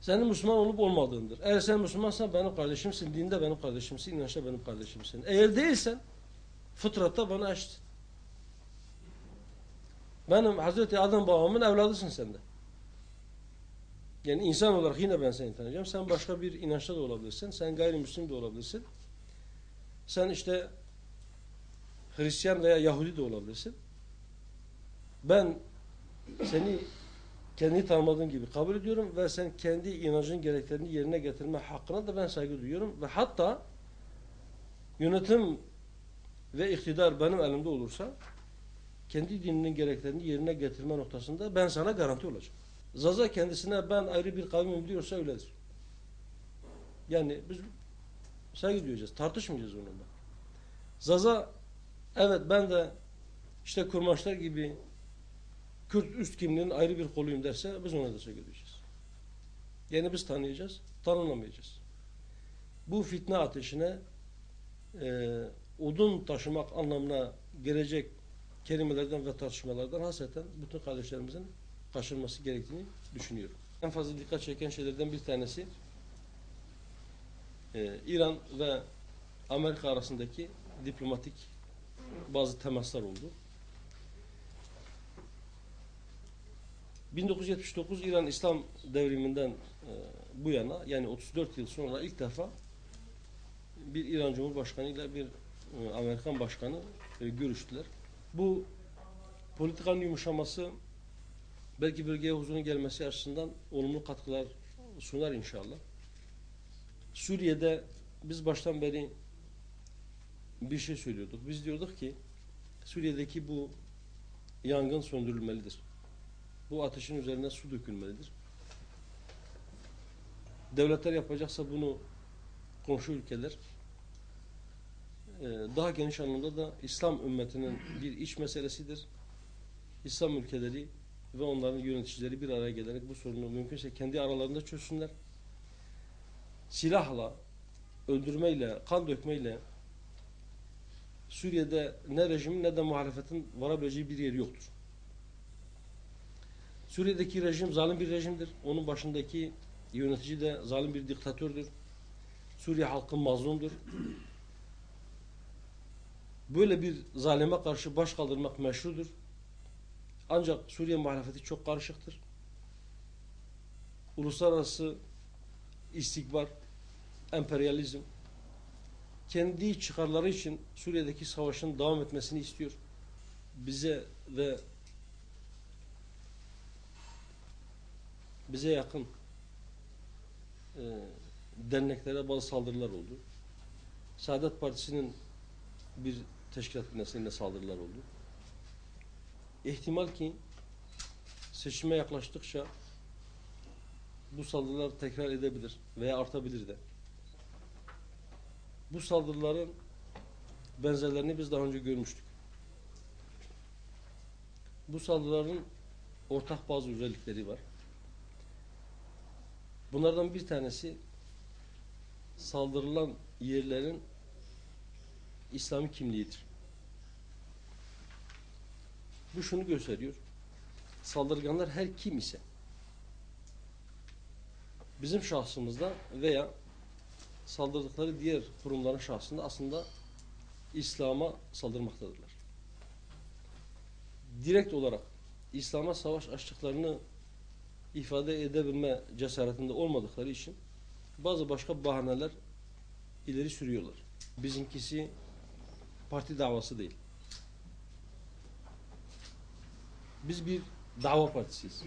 senin Müslüman olup olmadığındır. Eğer sen Müslümansan benim kardeşimsin, dinde benim kardeşimsin, inançta benim kardeşimsin. Eğer değilsen fıtratta bana eşitsin. Benim Hazreti Adem babamın evladısın sen de. Yani insan olarak yine ben seni tanıyacağım. Sen başka bir inançta da olabilirsin. Sen gayrimüslim de olabilirsin. Sen işte Hristiyan veya Yahudi de olabilirsin. Ben seni kendi tanımadığın gibi kabul ediyorum ve sen kendi inancın gereklerini yerine getirme hakkına da ben saygı duyuyorum. Ve hatta yönetim ve iktidar benim elimde olursa kendi dininin gereklerini yerine getirme noktasında ben sana garanti olacağım. Zaza kendisine ben ayrı bir kavmim diyorsa öyledir. Yani biz saygı duyacağız, tartışmayacağız onunla. Zaza evet ben de işte kurmaçlar gibi Kürt üst kimliğinin ayrı bir koluyum derse biz ona da saygı duyacağız. Yani biz tanıyacağız, tanınamayacağız. Bu fitne ateşine odun taşımak anlamına gelecek kelimelerden ve tartışmalardan hasreten bütün kardeşlerimizin kaçınması gerektiğini düşünüyorum. En fazla dikkat çeken şeylerden bir tanesi İran ve Amerika arasındaki diplomatik bazı temaslar oldu. 1979 İran İslam devriminden bu yana yani 34 yıl sonra ilk defa bir İran Cumhurbaşkanı ile bir Amerikan başkanı görüştüler. Bu politikanın yumuşaması belki bölgeye huzurun gelmesi açısından olumlu katkılar sunar inşallah. Suriye'de biz baştan beri bir şey söylüyorduk. Biz diyorduk ki Suriye'deki bu yangın söndürülmelidir. Bu ateşin üzerine su dökülmelidir. Devletler yapacaksa bunu komşu ülkeler daha geniş anlamda da İslam ümmetinin bir iç meselesidir. İslam ülkeleri ve onların yöneticileri bir araya gelerek bu sorunu mümkünse kendi aralarında çözsünler. Silahla, öldürmeyle, kan dökmeyle Suriye'de ne rejimin ne de muhalefetin varabileceği bir yeri yoktur. Suriye'deki rejim zalim bir rejimdir. Onun başındaki yönetici de zalim bir diktatördür. Suriye halkı mazlumdur. Böyle bir zalime karşı baş kaldırmak meşrudur. Ancak Suriye muhalefeti çok karışıktır. Uluslararası istikbar, emperyalizm, kendi çıkarları için Suriye'deki savaşın devam etmesini istiyor. Bize ve bize yakın derneklere bazı saldırılar oldu. Saadet Partisi'nin bir teşkilat binasına saldırılar oldu. İhtimal ki seçime yaklaştıkça bu saldırılar tekrar edebilir veya artabilir de. Bu saldırıların benzerlerini biz daha önce görmüştük. Bu saldırıların ortak bazı özellikleri var. Bunlardan bir tanesi saldırılan yerlerin İslami kimliğidir. Bu şunu gösteriyor. Saldırganlar her kim ise bizim şahsımızda veya saldırdıkları diğer kurumların şahsında aslında İslam'a saldırmaktadırlar. Direkt olarak İslam'a savaş açtıklarını ifade edebilme cesaretinde olmadıkları için bazı başka bahaneler ileri sürüyorlar. Bizimkisi parti davası değil. Biz bir dava partisiyiz.